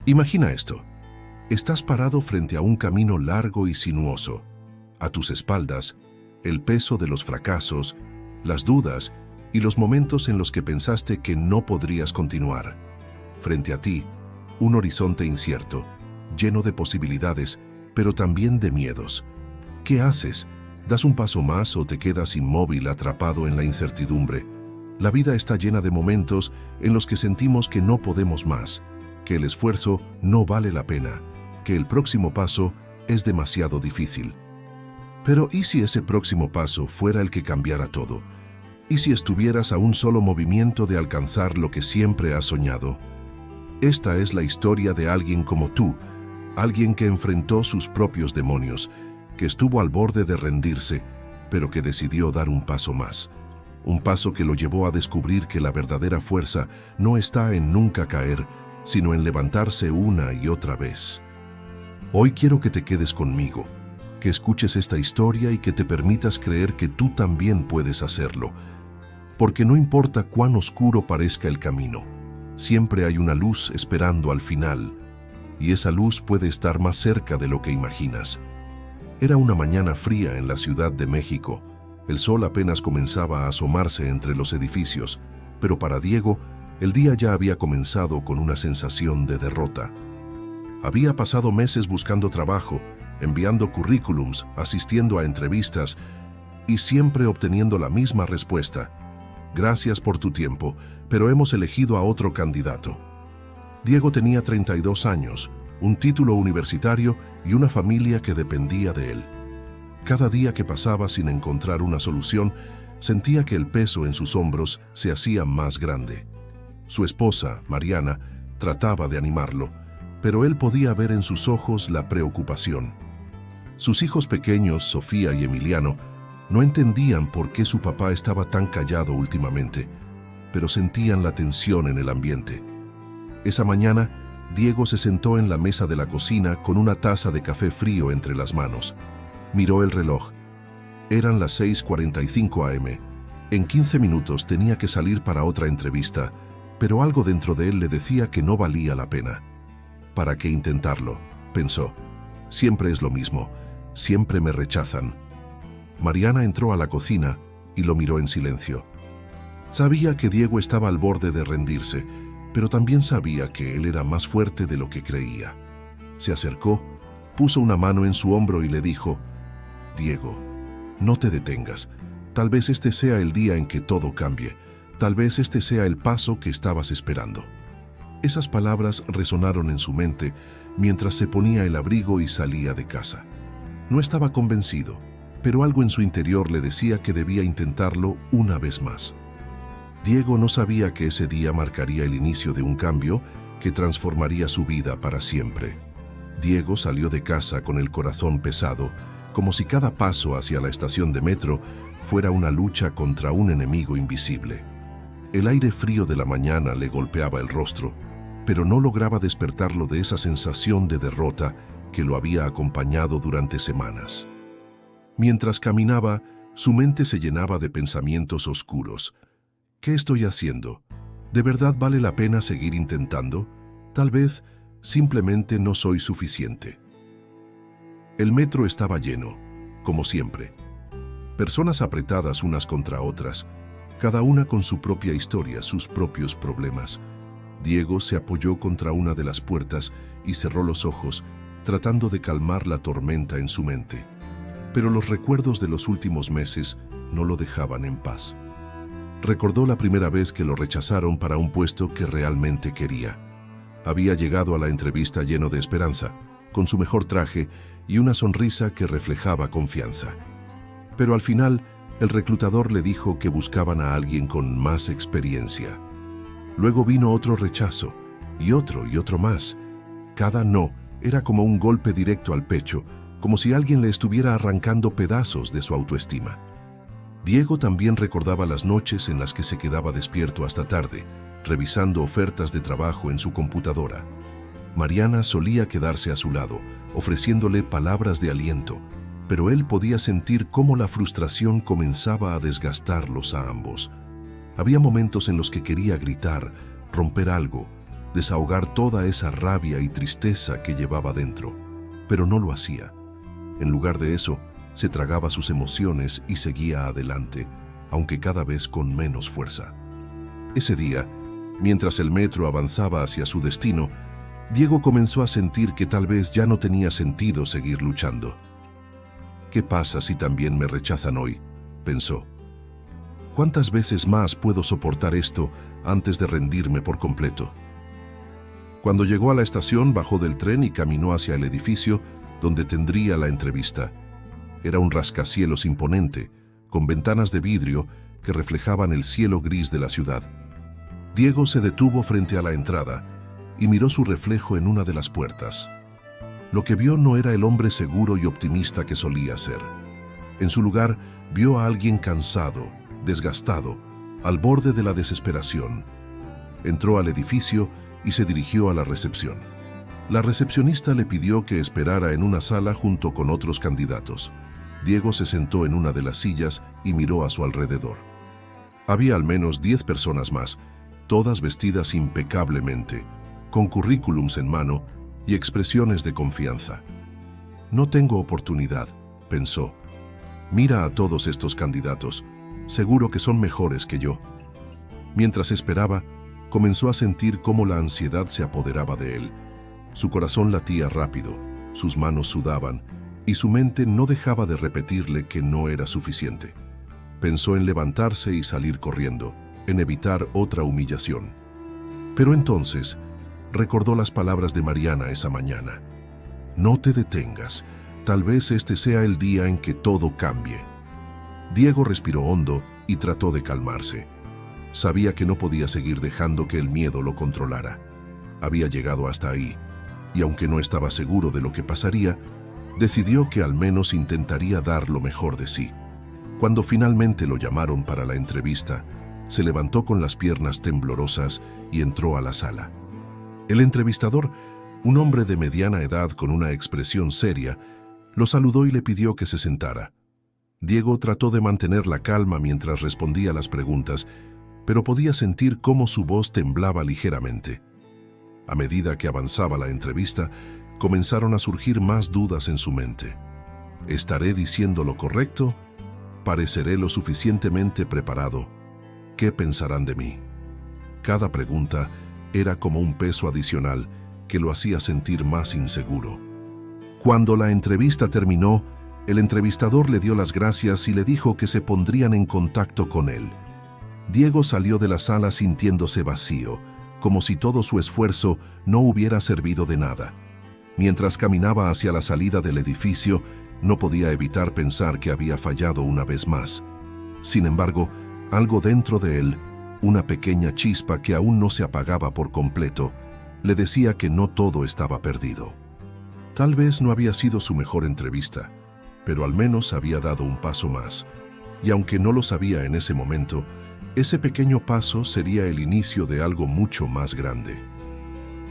Imagina esto. Estás parado frente a un camino largo y sinuoso. A tus espaldas, el peso de los fracasos, las dudas y los momentos en los que pensaste que no podrías continuar. Frente a ti, un horizonte incierto, lleno de posibilidades, pero también de miedos. ¿Qué haces? ¿Das un paso más o te quedas inmóvil, atrapado en la incertidumbre? La vida está llena de momentos en los que sentimos que no podemos más, que el esfuerzo no vale la pena, que el próximo paso es demasiado difícil. Pero ¿y si ese próximo paso fuera el que cambiara todo? ¿Y si estuvieras a un solo movimiento de alcanzar lo que siempre has soñado? Esta es la historia de alguien como tú, alguien que enfrentó sus propios demonios, que estuvo al borde de rendirse, pero que decidió dar un paso más. Un paso que lo llevó a descubrir que la verdadera fuerza no está en nunca caer, sino en levantarse una y otra vez. Hoy quiero que te quedes conmigo, que escuches esta historia y que te permitas creer que tú también puedes hacerlo. Porque no importa cuán oscuro parezca el camino, siempre hay una luz esperando al final, y esa luz puede estar más cerca de lo que imaginas. Era una mañana fría en la Ciudad de México. El sol apenas comenzaba a asomarse entre los edificios, pero para Diego, el día ya había comenzado con una sensación de derrota. Había pasado meses buscando trabajo, enviando currículums, asistiendo a entrevistas y siempre obteniendo la misma respuesta. Gracias por tu tiempo, pero hemos elegido a otro candidato. Diego tenía 32 años, un título universitario y una familia que dependía de él. Cada día que pasaba sin encontrar una solución, sentía que el peso en sus hombros se hacía más grande. Su esposa, Mariana, trataba de animarlo, pero él podía ver en sus ojos la preocupación. Sus hijos pequeños, Sofía y Emiliano, no entendían por qué su papá estaba tan callado últimamente, pero sentían la tensión en el ambiente. Esa mañana, Diego se sentó en la mesa de la cocina con una taza de café frío entre las manos. Miró el reloj. Eran las 6:45 am. En 15 minutos tenía que salir para otra entrevista, pero algo dentro de él le decía que no valía la pena. ¿Para qué intentarlo?, pensó. Siempre es lo mismo, siempre me rechazan. Mariana entró a la cocina y lo miró en silencio. Sabía que Diego estaba al borde de rendirse, pero también sabía que él era más fuerte de lo que creía. Se acercó, puso una mano en su hombro y le dijo: «Diego, no te detengas. Tal vez este sea el día en que todo cambie. Tal vez este sea el paso que estabas esperando». Esas palabras resonaron en su mente mientras se ponía el abrigo y salía de casa. No estaba convencido, pero algo en su interior le decía que debía intentarlo una vez más. Diego no sabía que ese día marcaría el inicio de un cambio que transformaría su vida para siempre. Diego salió de casa con el corazón pesado, como si cada paso hacia la estación de metro fuera una lucha contra un enemigo invisible. El aire frío de la mañana le golpeaba el rostro, pero no lograba despertarlo de esa sensación de derrota que lo había acompañado durante semanas. Mientras caminaba, su mente se llenaba de pensamientos oscuros. ¿Qué estoy haciendo? ¿De verdad vale la pena seguir intentando? Tal vez simplemente no soy suficiente. El metro estaba lleno, como siempre. Personas apretadas unas contra otras, cada una con su propia historia, sus propios problemas. Diego se apoyó contra una de las puertas y cerró los ojos, tratando de calmar la tormenta en su mente. Pero los recuerdos de los últimos meses no lo dejaban en paz. Recordó la primera vez que lo rechazaron para un puesto que realmente quería. Había llegado a la entrevista lleno de esperanza, con su mejor traje y una sonrisa que reflejaba confianza. Pero al final, el reclutador le dijo que buscaban a alguien con más experiencia. Luego vino otro rechazo, y otro más. Cada no era como un golpe directo al pecho, como si alguien le estuviera arrancando pedazos de su autoestima. Diego también recordaba las noches en las que se quedaba despierto hasta tarde, revisando ofertas de trabajo en su computadora. Mariana solía quedarse a su lado, ofreciéndole palabras de aliento, pero él podía sentir cómo la frustración comenzaba a desgastarlos a ambos. Había momentos en los que quería gritar, romper algo, desahogar toda esa rabia y tristeza que llevaba dentro, pero no lo hacía. En lugar de eso, se tragaba sus emociones y seguía adelante, aunque cada vez con menos fuerza. Ese día, mientras el metro avanzaba hacia su destino, Diego comenzó a sentir que tal vez ya no tenía sentido seguir luchando. ¿Qué pasa si también me rechazan hoy?, pensó. ¿Cuántas veces más puedo soportar esto antes de rendirme por completo? Cuando llegó a la estación, bajó del tren y caminó hacia el edificio donde tendría la entrevista. Era un rascacielos imponente, con ventanas de vidrio que reflejaban el cielo gris de la ciudad. Diego se detuvo frente a la entrada y miró su reflejo en una de las puertas. Lo que vio no era el hombre seguro y optimista que solía ser. En su lugar, vio a alguien cansado, desgastado, al borde de la desesperación. Entró al edificio y se dirigió a la recepción. La recepcionista le pidió que esperara en una sala junto con otros candidatos. Diego se sentó en una de las sillas y miró a su alrededor. Había al menos 10 personas más, todas vestidas impecablemente, con currículums en mano y expresiones de confianza. No tengo oportunidad, pensó. Mira a todos estos candidatos, seguro que son mejores que yo. Mientras esperaba, comenzó a sentir cómo la ansiedad se apoderaba de él. Su corazón latía rápido, sus manos sudaban y su mente no dejaba de repetirle que no era suficiente. Pensó en levantarse y salir corriendo, en evitar otra humillación. Pero entonces recordó las palabras de Mariana esa mañana. No te detengas, tal vez este sea el día en que todo cambie. Diego respiró hondo y trató de calmarse. Sabía que no podía seguir dejando que el miedo lo controlara. Había llegado hasta ahí, y aunque no estaba seguro de lo que pasaría, decidió que al menos intentaría dar lo mejor de sí. Cuando finalmente lo llamaron para la entrevista, se levantó con las piernas temblorosas y entró a la sala. El entrevistador, un hombre de mediana edad con una expresión seria, lo saludó y le pidió que se sentara. Diego trató de mantener la calma mientras respondía las preguntas, pero podía sentir cómo su voz temblaba ligeramente. A medida que avanzaba la entrevista, comenzaron a surgir más dudas en su mente. ¿Estaré diciendo lo correcto? ¿Pareceré lo suficientemente preparado? ¿Qué pensarán de mí? Cada pregunta era como un peso adicional que lo hacía sentir más inseguro. Cuando la entrevista terminó, el entrevistador le dio las gracias y le dijo que se pondrían en contacto con él. Diego salió de la sala sintiéndose vacío, como si todo su esfuerzo no hubiera servido de nada. Mientras caminaba hacia la salida del edificio, no podía evitar pensar que había fallado una vez más. Sin embargo, algo dentro de él, una pequeña chispa que aún no se apagaba por completo, le decía que no todo estaba perdido. Tal vez no había sido su mejor entrevista, pero al menos había dado un paso más, y aunque no lo sabía en ese momento, ese pequeño paso sería el inicio de algo mucho más grande.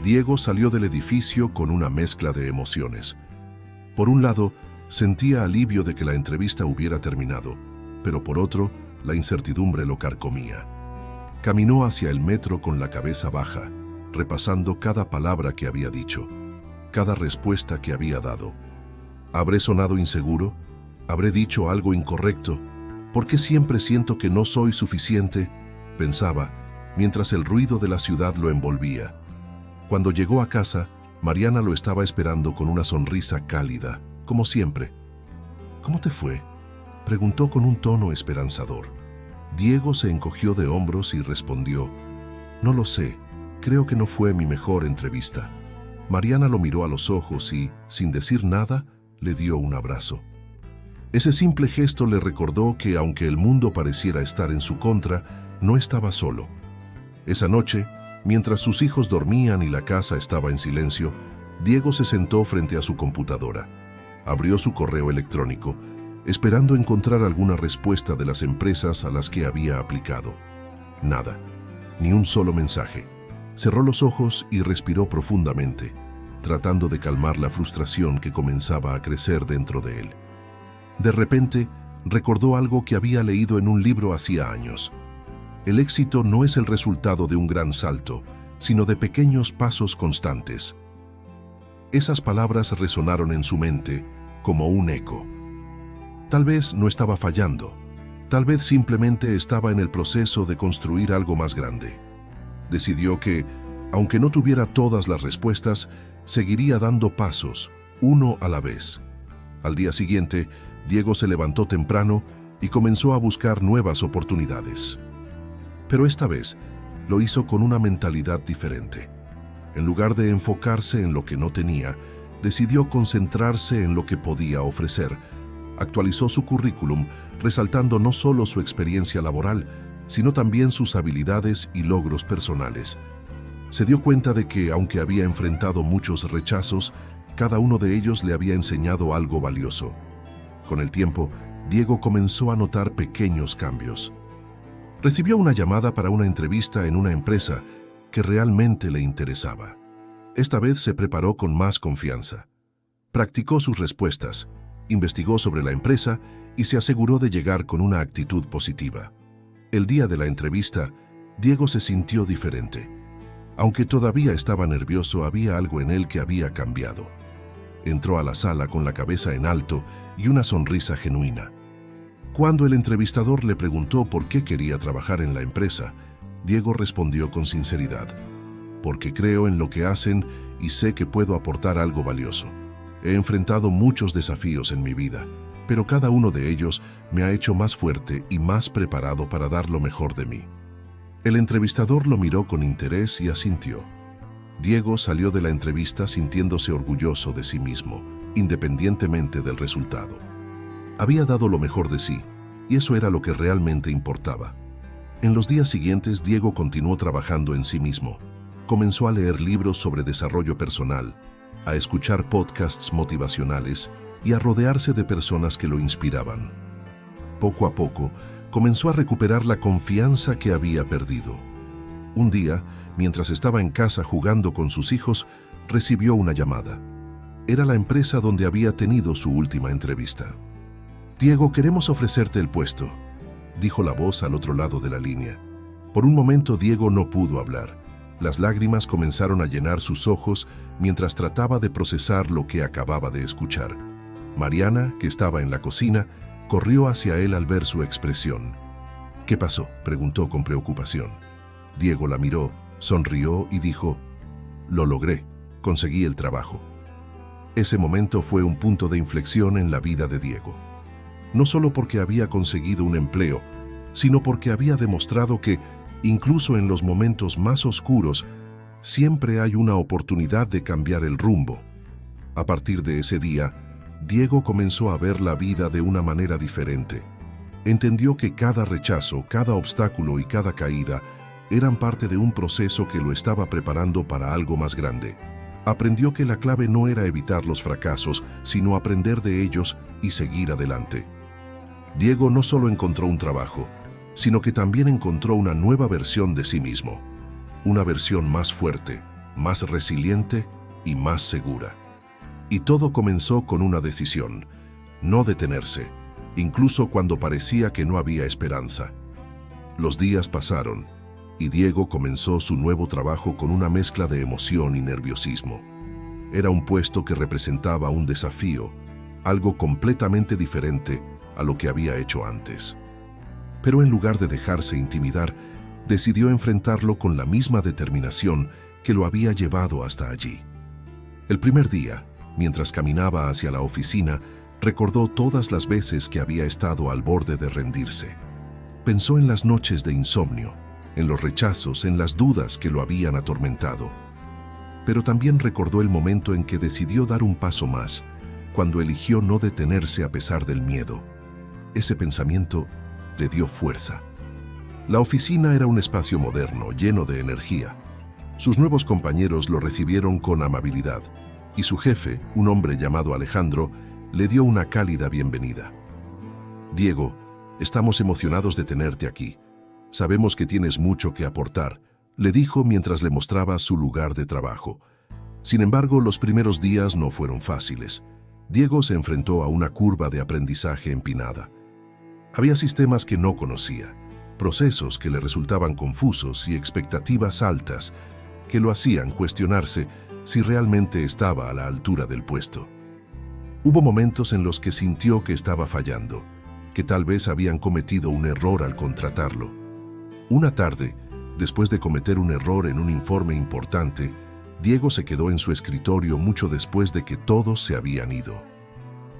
Diego salió del edificio con una mezcla de emociones. Por un lado, sentía alivio de que la entrevista hubiera terminado, pero por otro, la incertidumbre lo carcomía. Caminó hacia el metro con la cabeza baja, repasando cada palabra que había dicho, cada respuesta que había dado. ¿Habré sonado inseguro? ¿Habré dicho algo incorrecto? ¿Por qué siempre siento que no soy suficiente?, pensaba, mientras el ruido de la ciudad lo envolvía. Cuando llegó a casa, Mariana lo estaba esperando con una sonrisa cálida, como siempre. ¿Cómo te fue?, preguntó con un tono esperanzador. Diego se encogió de hombros y respondió: no lo sé, creo que no fue mi mejor entrevista. Mariana lo miró a los ojos y, sin decir nada, le dio un abrazo. Ese simple gesto le recordó que, aunque el mundo pareciera estar en su contra, no estaba solo. Esa noche, mientras sus hijos dormían y la casa estaba en silencio, Diego se sentó frente a su computadora. Abrió su correo electrónico, esperando encontrar alguna respuesta de las empresas a las que había aplicado. Nada, ni un solo mensaje. Cerró los ojos y respiró profundamente, tratando de calmar la frustración que comenzaba a crecer dentro de él. De repente, recordó algo que había leído en un libro hacía años. El éxito no es el resultado de un gran salto, sino de pequeños pasos constantes. Esas palabras resonaron en su mente como un eco. Tal vez no estaba fallando, tal vez simplemente estaba en el proceso de construir algo más grande. Decidió que, aunque no tuviera todas las respuestas, seguiría dando pasos, uno a la vez. Al día siguiente, Diego se levantó temprano y comenzó a buscar nuevas oportunidades. Pero esta vez, lo hizo con una mentalidad diferente. En lugar de enfocarse en lo que no tenía, decidió concentrarse en lo que podía ofrecer. Actualizó su currículum, resaltando no solo su experiencia laboral, sino también sus habilidades y logros personales. Se dio cuenta de que, aunque había enfrentado muchos rechazos, cada uno de ellos le había enseñado algo valioso. Con el tiempo, Diego comenzó a notar pequeños cambios. Recibió una llamada para una entrevista en una empresa que realmente le interesaba. Esta vez se preparó con más confianza. Practicó sus respuestas, investigó sobre la empresa y se aseguró de llegar con una actitud positiva. El día de la entrevista, Diego se sintió diferente. Aunque todavía estaba nervioso, había algo en él que había cambiado. Entró a la sala con la cabeza en alto y una sonrisa genuina. Cuando el entrevistador le preguntó por qué quería trabajar en la empresa, Diego respondió con sinceridad: porque creo en lo que hacen y sé que puedo aportar algo valioso. He enfrentado muchos desafíos en mi vida, pero cada uno de ellos me ha hecho más fuerte y más preparado para dar lo mejor de mí. El entrevistador lo miró con interés y asintió. Diego salió de la entrevista sintiéndose orgulloso de sí mismo, independientemente del resultado. Había dado lo mejor de sí, y eso era lo que realmente importaba. En los días siguientes, Diego continuó trabajando en sí mismo. Comenzó a leer libros sobre desarrollo personal, a escuchar podcasts motivacionales y a rodearse de personas que lo inspiraban. Poco a poco, comenzó a recuperar la confianza que había perdido. Un día, mientras estaba en casa jugando con sus hijos, recibió una llamada. Era la empresa donde había tenido su última entrevista. «Diego, queremos ofrecerte el puesto», dijo la voz al otro lado de la línea. Por un momento Diego no pudo hablar. Las lágrimas comenzaron a llenar sus ojos mientras trataba de procesar lo que acababa de escuchar. Mariana, que estaba en la cocina, corrió hacia él al ver su expresión. «¿Qué pasó?», preguntó con preocupación. Diego la miró, sonrió y dijo: «Lo logré, conseguí el trabajo». Ese momento fue un punto de inflexión en la vida de Diego. No solo porque había conseguido un empleo, sino porque había demostrado que, incluso en los momentos más oscuros, siempre hay una oportunidad de cambiar el rumbo. A partir de ese día, Diego comenzó a ver la vida de una manera diferente. Entendió que cada rechazo, cada obstáculo y cada caída eran parte de un proceso que lo estaba preparando para algo más grande. Aprendió que la clave no era evitar los fracasos, sino aprender de ellos y seguir adelante. Diego no solo encontró un trabajo, sino que también encontró una nueva versión de sí mismo. Una versión más fuerte, más resiliente y más segura. Y todo comenzó con una decisión: no detenerse, incluso cuando parecía que no había esperanza. Los días pasaron, y Diego comenzó su nuevo trabajo con una mezcla de emoción y nerviosismo. Era un puesto que representaba un desafío, algo completamente diferente a lo que había hecho antes. Pero en lugar de dejarse intimidar, decidió enfrentarlo con la misma determinación que lo había llevado hasta allí. El primer día, mientras caminaba hacia la oficina, recordó todas las veces que había estado al borde de rendirse. Pensó en las noches de insomnio, en los rechazos, en las dudas que lo habían atormentado. Pero también recordó el momento en que decidió dar un paso más, cuando eligió no detenerse a pesar del miedo. Ese pensamiento le dio fuerza. La oficina era un espacio moderno, lleno de energía. Sus nuevos compañeros lo recibieron con amabilidad, y su jefe, un hombre llamado Alejandro, le dio una cálida bienvenida. «Diego, estamos emocionados de tenerte aquí. Sabemos que tienes mucho que aportar», le dijo mientras le mostraba su lugar de trabajo. Sin embargo, los primeros días no fueron fáciles. Diego se enfrentó a una curva de aprendizaje empinada. Había sistemas que no conocía, procesos que le resultaban confusos y expectativas altas que lo hacían cuestionarse si realmente estaba a la altura del puesto. Hubo momentos en los que sintió que estaba fallando, que tal vez habían cometido un error al contratarlo. Una tarde, después de cometer un error en un informe importante, Diego se quedó en su escritorio mucho después de que todos se habían ido.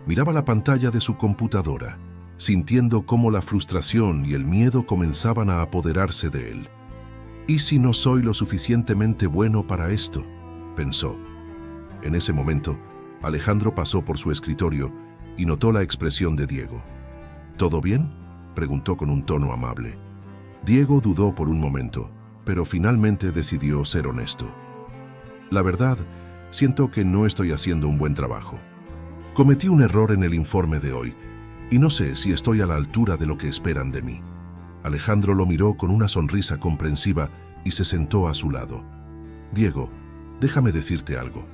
Miraba la pantalla de su computadora, sintiendo cómo la frustración y el miedo comenzaban a apoderarse de él. ¿Y si no soy lo suficientemente bueno para esto?, pensó. En ese momento, Alejandro pasó por su escritorio y notó la expresión de Diego. ¿Todo bien?, preguntó con un tono amable. Diego dudó por un momento, pero finalmente decidió ser honesto. La verdad, siento que no estoy haciendo un buen trabajo. Cometí un error en el informe de hoy y no sé si estoy a la altura de lo que esperan de mí. Alejandro lo miró con una sonrisa comprensiva y se sentó a su lado. Diego, déjame decirte algo.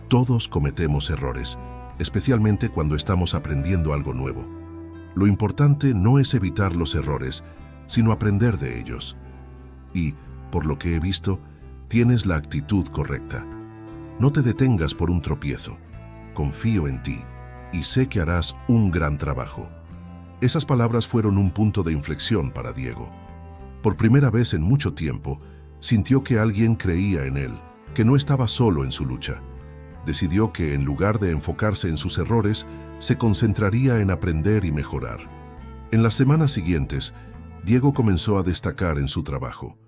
Todos cometemos errores, especialmente cuando estamos aprendiendo algo nuevo. Lo importante no es evitar los errores, sino aprender de ellos. Y, por lo que he visto, tienes la actitud correcta. No te detengas por un tropiezo. Confío en ti y sé que harás un gran trabajo. Esas palabras fueron un punto de inflexión para Diego. Por primera vez en mucho tiempo, sintió que alguien creía en él, que no estaba solo en su lucha. Decidió que en lugar de enfocarse en sus errores, se concentraría en aprender y mejorar. En las semanas siguientes, Diego comenzó a destacar en su trabajo.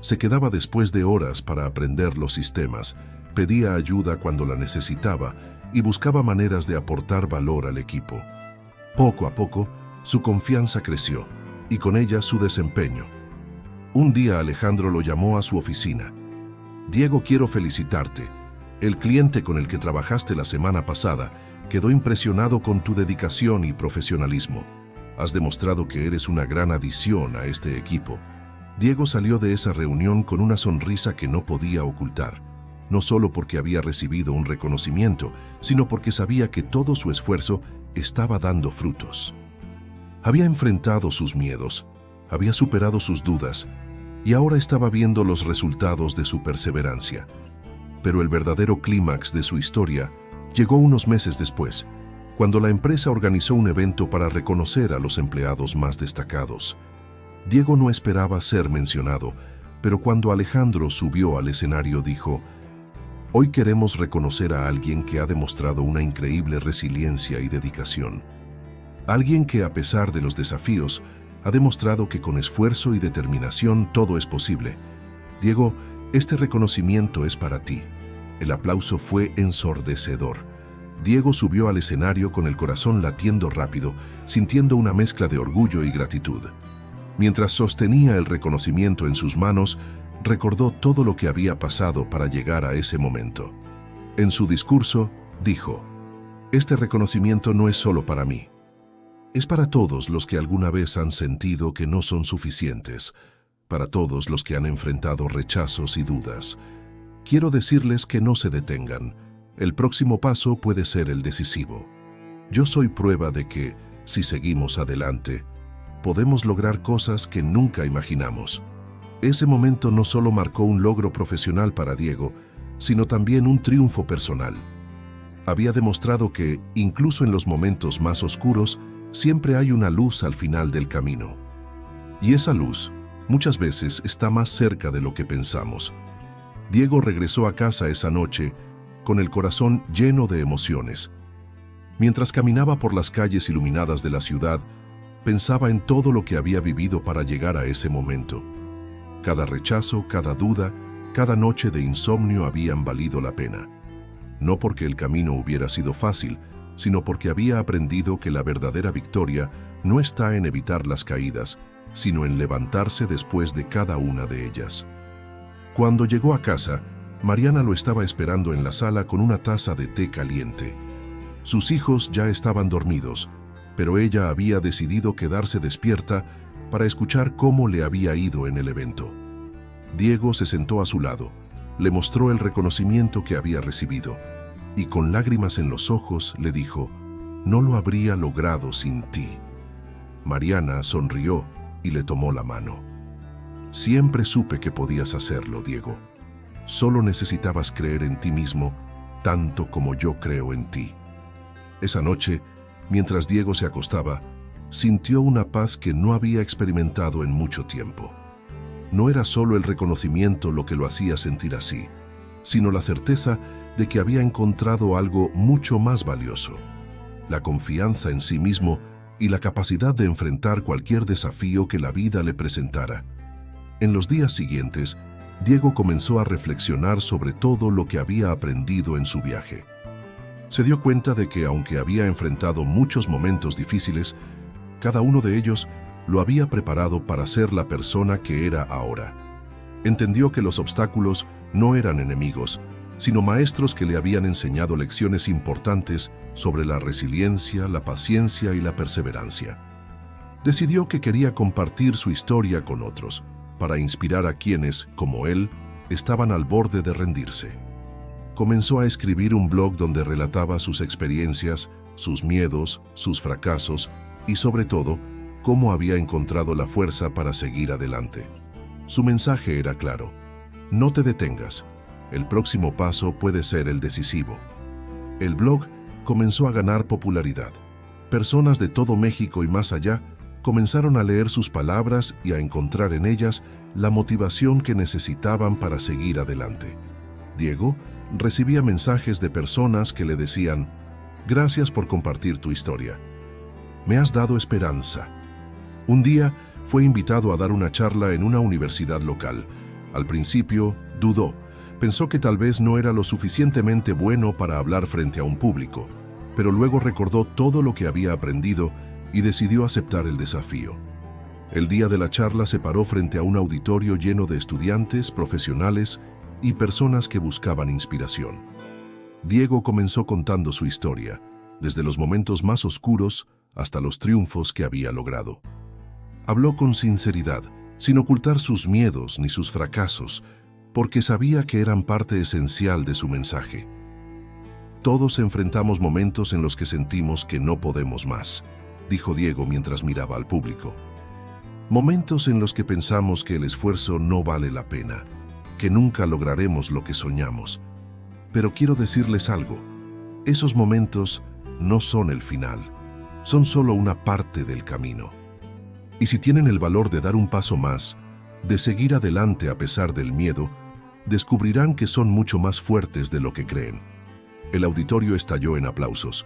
Se quedaba después de horas para aprender los sistemas, pedía ayuda cuando la necesitaba y buscaba maneras de aportar valor al equipo. Poco a poco, su confianza creció y con ella su desempeño. Un día Alejandro lo llamó a su oficina. Diego, quiero felicitarte. El cliente con el que trabajaste la semana pasada quedó impresionado con tu dedicación y profesionalismo. Has demostrado que eres una gran adición a este equipo. Diego salió de esa reunión con una sonrisa que no podía ocultar, no solo porque había recibido un reconocimiento, sino porque sabía que todo su esfuerzo estaba dando frutos. Había enfrentado sus miedos, había superado sus dudas y ahora estaba viendo los resultados de su perseverancia. Pero el verdadero clímax de su historia llegó unos meses después, cuando la empresa organizó un evento para reconocer a los empleados más destacados. Diego no esperaba ser mencionado, pero cuando Alejandro subió al escenario dijo: «Hoy queremos reconocer a alguien que ha demostrado una increíble resiliencia y dedicación. Alguien que, a pesar de los desafíos, ha demostrado que con esfuerzo y determinación todo es posible. Diego, este reconocimiento es para ti». El aplauso fue ensordecedor. Diego subió al escenario con el corazón latiendo rápido, sintiendo una mezcla de orgullo y gratitud. Mientras sostenía el reconocimiento en sus manos, recordó todo lo que había pasado para llegar a ese momento. En su discurso, dijo: «Este reconocimiento no es solo para mí. Es para todos los que alguna vez han sentido que no son suficientes, para todos los que han enfrentado rechazos y dudas. Quiero decirles que no se detengan. El próximo paso puede ser el decisivo. Yo soy prueba de que, si seguimos adelante, podemos lograr cosas que nunca imaginamos». Ese momento no solo marcó un logro profesional para Diego, sino también un triunfo personal. Había demostrado que, incluso en los momentos más oscuros, siempre hay una luz al final del camino. Y esa luz, muchas veces, está más cerca de lo que pensamos. Diego regresó a casa esa noche con el corazón lleno de emociones. Mientras caminaba por las calles iluminadas de la ciudad, pensaba en todo lo que había vivido para llegar a ese momento. Cada rechazo, cada duda, cada noche de insomnio habían valido la pena. No porque el camino hubiera sido fácil, sino porque había aprendido que la verdadera victoria no está en evitar las caídas, sino en levantarse después de cada una de ellas. Cuando llegó a casa, Mariana lo estaba esperando en la sala con una taza de té caliente. Sus hijos ya estaban dormidos, pero ella había decidido quedarse despierta para escuchar cómo le había ido en el evento. Diego se sentó a su lado, le mostró el reconocimiento que había recibido y con lágrimas en los ojos le dijo: «No lo habría logrado sin ti». Mariana sonrió y le tomó la mano. «Siempre supe que podías hacerlo, Diego». Solo necesitabas creer en ti mismo tanto como yo creo en ti. Esa noche, mientras Diego se acostaba, sintió una paz que no había experimentado en mucho tiempo. No era solo el reconocimiento lo que lo hacía sentir así, sino la certeza de que había encontrado algo mucho más valioso: la confianza en sí mismo y la capacidad de enfrentar cualquier desafío que la vida le presentara. En los días siguientes, Diego comenzó a reflexionar sobre todo lo que había aprendido en su viaje. Se dio cuenta de que, aunque había enfrentado muchos momentos difíciles, cada uno de ellos lo había preparado para ser la persona que era ahora. Entendió que los obstáculos no eran enemigos, sino maestros que le habían enseñado lecciones importantes sobre la resiliencia, la paciencia y la perseverancia. Decidió que quería compartir su historia con otros, para inspirar a quienes, como él, estaban al borde de rendirse. Comenzó a escribir un blog donde relataba sus experiencias, sus miedos, sus fracasos y, sobre todo, cómo había encontrado la fuerza para seguir adelante. Su mensaje era claro: no te detengas, el próximo paso puede ser el decisivo. El blog comenzó a ganar popularidad. Personas de todo México y más allá comenzaron a leer sus palabras y a encontrar en ellas la motivación que necesitaban para seguir adelante. Diego recibía mensajes de personas que le decían: gracias por compartir tu historia. Me has dado esperanza. Un día fue invitado a dar una charla en una universidad local. Al principio dudó, pensó que tal vez no era lo suficientemente bueno para hablar frente a un público, pero luego recordó todo lo que había aprendido y decidió aceptar el desafío. El día de la charla se paró frente a un auditorio lleno de estudiantes, profesionales y personas que buscaban inspiración. Diego comenzó contando su historia, desde los momentos más oscuros hasta los triunfos que había logrado. Habló con sinceridad, sin ocultar sus miedos ni sus fracasos, porque sabía que eran parte esencial de su mensaje. Todos enfrentamos momentos en los que sentimos que no podemos más, dijo Diego mientras miraba al público. Momentos en los que pensamos que el esfuerzo no vale la pena, que nunca lograremos lo que soñamos. Pero quiero decirles algo: esos momentos no son el final, son solo una parte del camino. Y si tienen el valor de dar un paso más, de seguir adelante a pesar del miedo, descubrirán que son mucho más fuertes de lo que creen. El auditorio estalló en aplausos.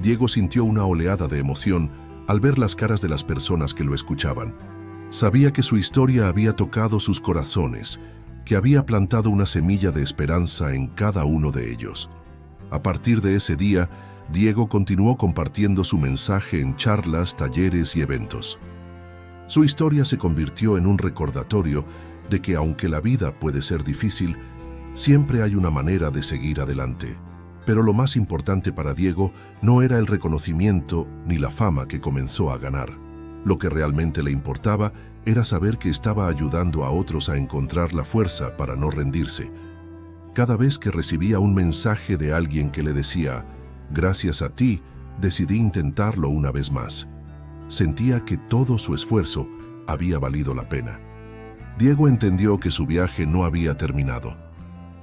Diego sintió una oleada de emoción al ver las caras de las personas que lo escuchaban. Sabía que su historia había tocado sus corazones, que había plantado una semilla de esperanza en cada uno de ellos. A partir de ese día, Diego continuó compartiendo su mensaje en charlas, talleres y eventos. Su historia se convirtió en un recordatorio de que, aunque la vida puede ser difícil, siempre hay una manera de seguir adelante. Pero lo más importante para Diego no era el reconocimiento ni la fama que comenzó a ganar. Lo que realmente le importaba era saber que estaba ayudando a otros a encontrar la fuerza para no rendirse. Cada vez que recibía un mensaje de alguien que le decía: gracias a ti, decidí intentarlo una vez más, sentía que todo su esfuerzo había valido la pena. Diego entendió que su viaje no había terminado.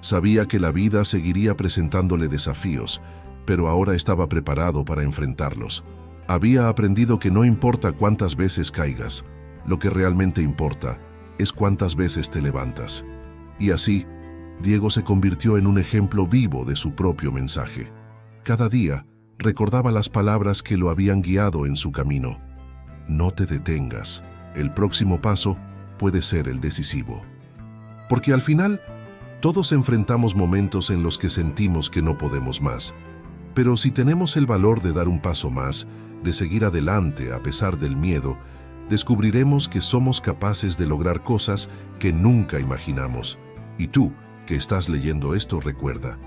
Sabía que la vida seguiría presentándole desafíos, pero ahora estaba preparado para enfrentarlos. Había aprendido que no importa cuántas veces caigas, lo que realmente importa es cuántas veces te levantas. Y así, Diego se convirtió en un ejemplo vivo de su propio mensaje. Cada día recordaba las palabras que lo habían guiado en su camino. No te detengas, el próximo paso puede ser el decisivo. Porque al final, todos enfrentamos momentos en los que sentimos que no podemos más. Pero si tenemos el valor de dar un paso más, de seguir adelante a pesar del miedo, descubriremos que somos capaces de lograr cosas que nunca imaginamos. Y tú, que estás leyendo esto, recuerda: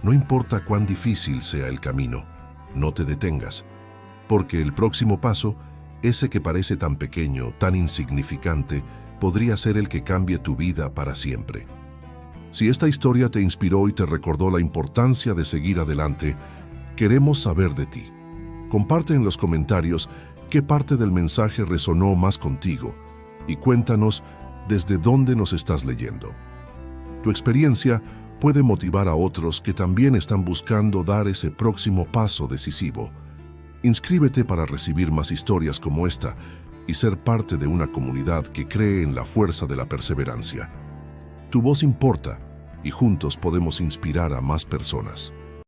no importa cuán difícil sea el camino, no te detengas, porque el próximo paso, ese que parece tan pequeño, tan insignificante, podría ser el que cambie tu vida para siempre. Si esta historia te inspiró y te recordó la importancia de seguir adelante, queremos saber de ti. Comparte en los comentarios qué parte del mensaje resonó más contigo y cuéntanos desde dónde nos estás leyendo. Tu experiencia puede motivar a otros que también están buscando dar ese próximo paso decisivo. Inscríbete para recibir más historias como esta y ser parte de una comunidad que cree en la fuerza de la perseverancia. Tu voz importa y juntos podemos inspirar a más personas.